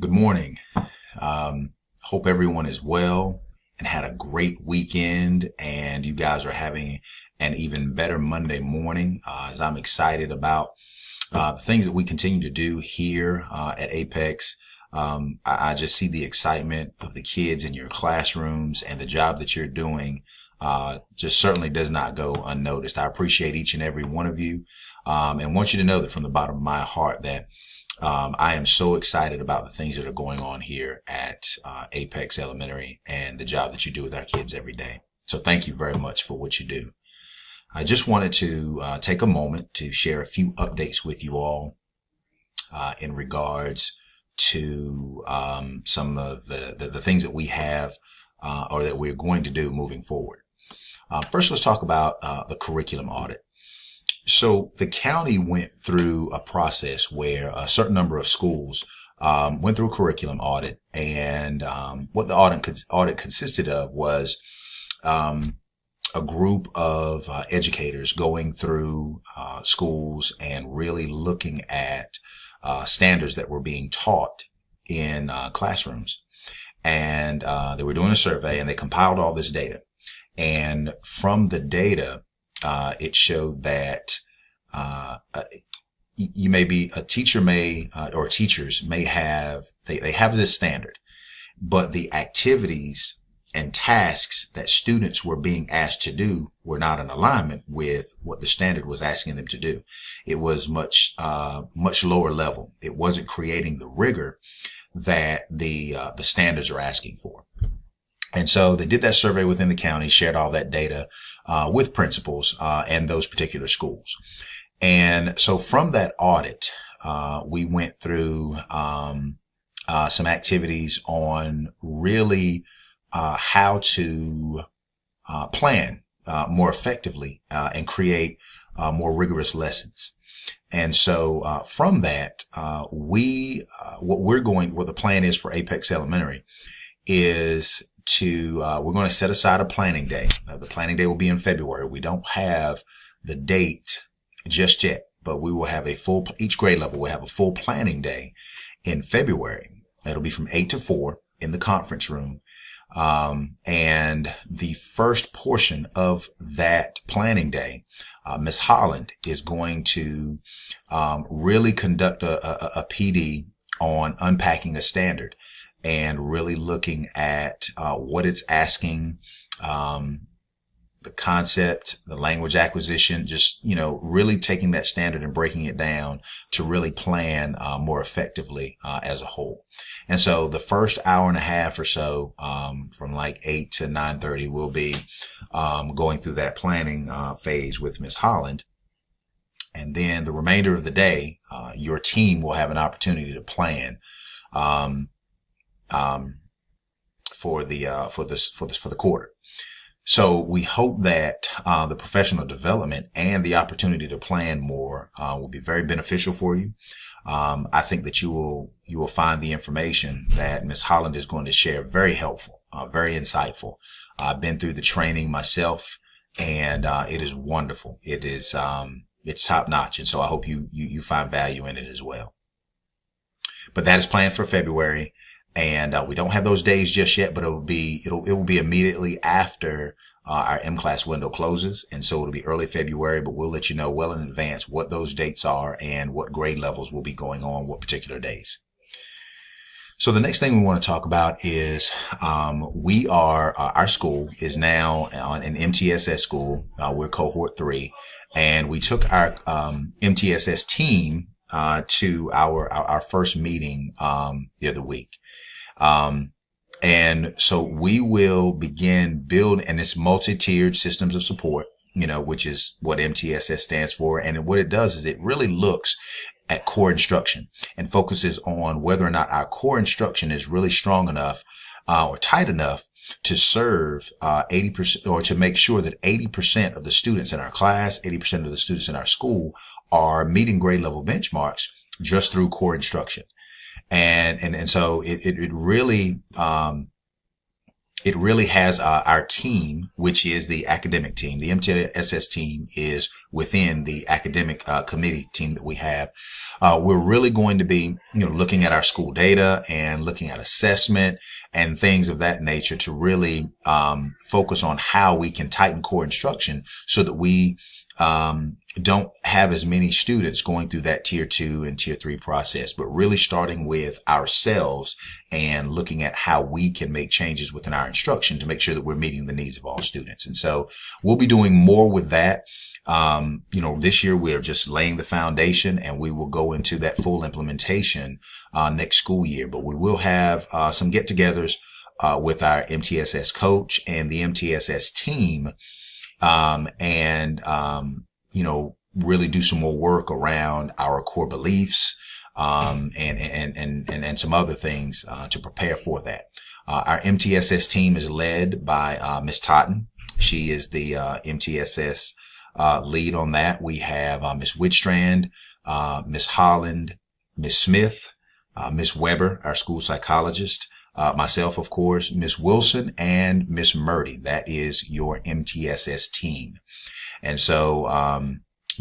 Good morning. Hope everyone is well and had a great weekend, and you guys are having an even better Monday morning. As I'm excited about the things that we continue to do here at Apex. I just see the excitement of the kids in your classrooms, and the job that you're doing just certainly does not go unnoticed. I appreciate each and every one of you, and want you to know that from the bottom of my heart that I am so excited about the things that are going on here at Apex Elementary and the job that you do with our kids every day. So thank you very much for what you do. I just wanted to take a moment to share a few updates with you all in regards to some of the things that we have or that we're going to do moving forward. First, let's talk about the curriculum audit. So the county went through a process where a certain number of schools went through a curriculum audit, and what the audit consisted of was a group of educators going through schools and really looking at standards that were being taught in classrooms. And they were doing a survey, and they compiled all this data. And from the data, it showed that you may be a teacher or teachers may have, they have this standard, but the activities and tasks that students were being asked to do were not in alignment with what the standard was asking them to do. It was much lower level. It wasn't creating the rigor that the standards are asking for. And so they did that survey within the county, shared all that data with principals and those particular schools. And so from that audit, we went through some activities on really how to plan more effectively and create more rigorous lessons. And so from that, what the plan is for Apex Elementary is we're going to set aside a planning day. The planning day will be in February. We don't have the date just yet, but we will have each grade level will have a full planning day in February. It'll be from 8 to 4 in the conference room. And the first portion of that planning day, Ms. Holland is going to really conduct a PD on unpacking a standard and really looking at what it's asking, the concept, the language acquisition, just, really taking that standard and breaking it down to really plan more effectively as a whole. And so the first hour and a half or so, from like 8 to 9:30, we'll be going through that planning phase with Ms. Holland. And then the remainder of the day, your team will have an opportunity to plan for the quarter. So we hope that the professional development and the opportunity to plan more will be very beneficial for you. I think that you will find the information that Ms. Holland is going to share very helpful, very insightful. I've been through the training myself, and it is wonderful. It's top notch, and so I hope you find value in it as well. But that is planned for February. And we don't have those days just yet, but it will be immediately after our M-Class window closes. And so it'll be early February, but we'll let you know well in advance what those dates are and what grade levels will be going on what particular days. So the next thing we want to talk about is our school is now on an MTSS school. We're cohort 3, and we took our MTSS team to our first meeting the other week. And so we will begin building, and it's multi-tiered systems of support, which is what MTSS stands for. And what it does is it really looks at core instruction and focuses on whether or not our core instruction is really strong enough or tight enough to serve 80%, or to make sure that 80% of the students in our class, 80% of the students in our school are meeting grade level benchmarks just through core instruction. And so it really it really has our team, which is the academic team. The MTASS team is within the academic committee team that we have. We're really going to be, looking at our school data and looking at assessment and things of that nature to really focus on how we can tighten core instruction so that we don't have as many students going through that tier 2 and tier 3 process, but really starting with ourselves and looking at how we can make changes within our instruction to make sure that we're meeting the needs of all students. And so we'll be doing more with that. This year we're just laying the foundation, and we will go into that full implementation next school year. But we will have some get-togethers with our MTSS coach and the MTSS team, really do some more work around our core beliefs, and some other things, to prepare for that. Our MTSS team is led by, Ms. Totten. She is the, MTSS, lead on that. We have, Ms. Whitstrand, Ms. Holland, Ms. Smith, Ms. Weber, our school psychologist, myself, of course, Ms. Wilson, and Ms. Murdy. That is your MTSS team. And so,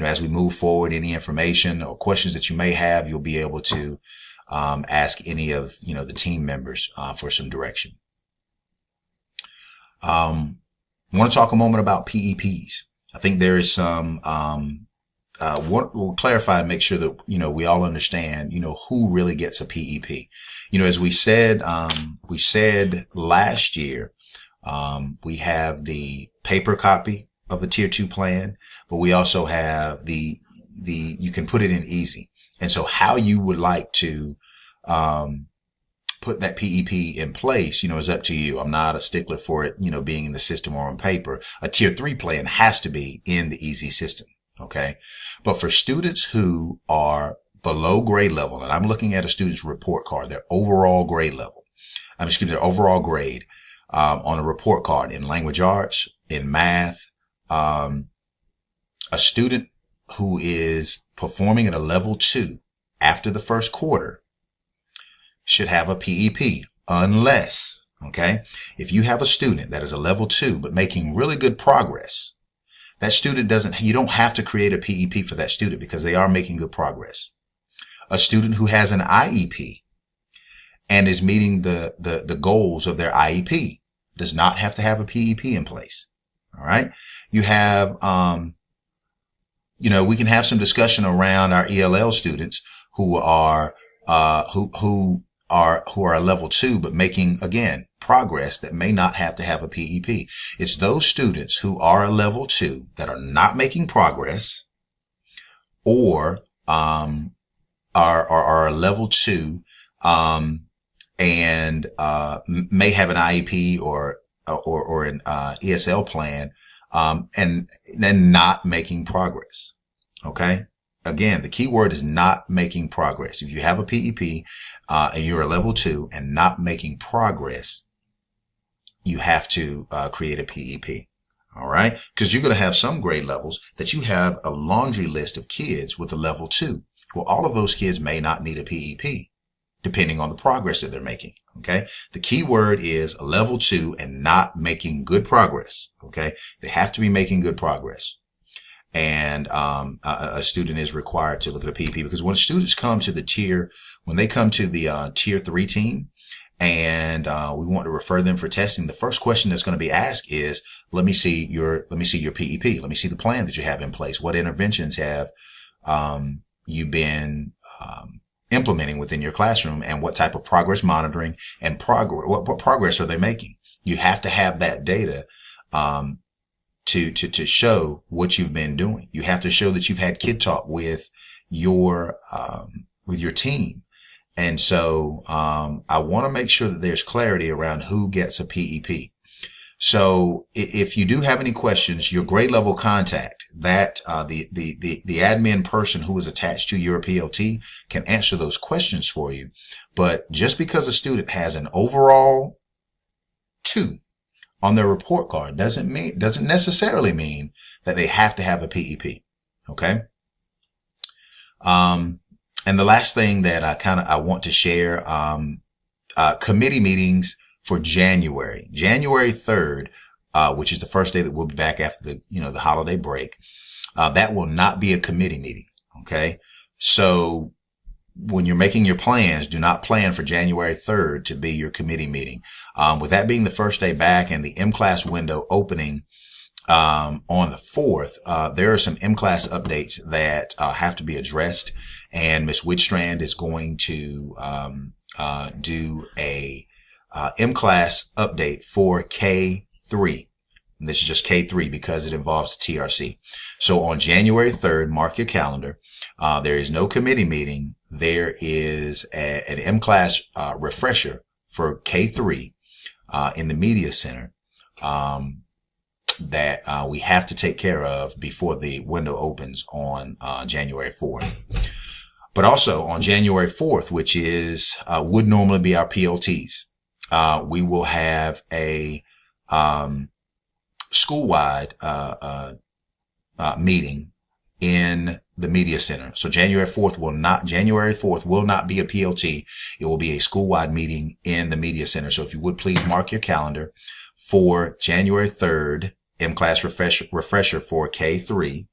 as we move forward, any information or questions that you may have, you'll be able to ask any of, the team members for some direction. I want to talk a moment about PEPs. I think there is some, we'll clarify and make sure that, we all understand, who really gets a PEP. As we said last year, we have the paper copy of a tier 2 plan, but we also have you can put it in easy. And so how you would like to, put that PEP in place, is up to you. I'm not a stickler for it, being in the system or on paper. A tier 3 plan has to be in the easy system. Okay. But for students who are below grade level, and I'm looking at a student's report card, their overall grade level, their overall grade, on a report card in language arts, in math, a student who is performing at a level 2 after the first quarter should have a PEP, unless, if you have a student that is a level 2 but making really good progress, that student you don't have to create a PEP for that student because they are making good progress. A student who has an IEP and is meeting the goals of their IEP does not have to have a PEP in place. All right. You have, we can have some discussion around our ELL students who are level 2, but making, again, progress that may not have to have a PEP. It's those students who are a level 2 that are not making progress, or, are a level 2, and, may have an IEP or an ESL plan, and then not making progress. Okay. Again, the key word is not making progress. If you have a PEP, and you're a level 2 and not making progress, you have to, create a PEP. All right. Because you're going to have some grade levels that you have a laundry list of kids with a level 2. Well, all of those kids may not need a PEP, depending on the progress that they're making. Okay. The key word is a level 2 and not making good progress. Okay. They have to be making good progress. And, a student is required to look at a PEP, because when students come to the tier 3 team, and, we want to refer them for testing, the first question that's going to be asked is, let me see your PEP. Let me see the plan that you have in place. What interventions have, you been, implementing within your classroom, and what type of progress monitoring and what progress are they making? You have to have that data, to show what you've been doing. You have to show that you've had kid talk with your team. And so, I want to make sure that there's clarity around who gets a PEP. So if you do have any questions, your grade level contact, that, the admin person who is attached to your PLT can answer those questions for you. But just because a student has an overall 2 on their report card doesn't necessarily mean that they have to have a PEP. Okay. And the last thing that I want to share, committee meetings for January 3rd, which is the first day that we'll be back after the holiday break. That will not be a committee meeting. Okay. So when you're making your plans, do not plan for January 3rd to be your committee meeting. With that being the first day back and the M-Class window opening on the 4th, there are some M-Class updates that have to be addressed, and Ms. Whitstrand is going to do a M-Class update for K3. And this is just K3 because it involves TRC. So on January 3rd, mark your calendar. There is no committee meeting. There is an M-Class refresher for K3 in the Media Center that we have to take care of before the window opens on January 4th. But also on January 4th, which is would normally be our PLTs, we will have a school-wide meeting in the Media Center. So January 4th will not be a PLT. It will be a school-wide meeting in the Media Center. So if you would please mark your calendar for January 3rd, M-Class refresher for K3,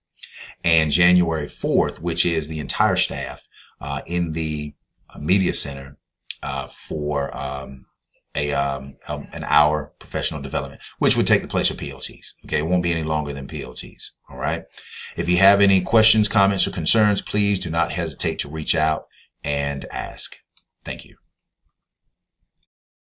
and January 4th, which is the entire staff in the Media Center for an hour professional development, which would take the place of PLTs. Okay. It won't be any longer than PLTs. All right. If you have any questions, comments, or concerns, please do not hesitate to reach out and ask. Thank you.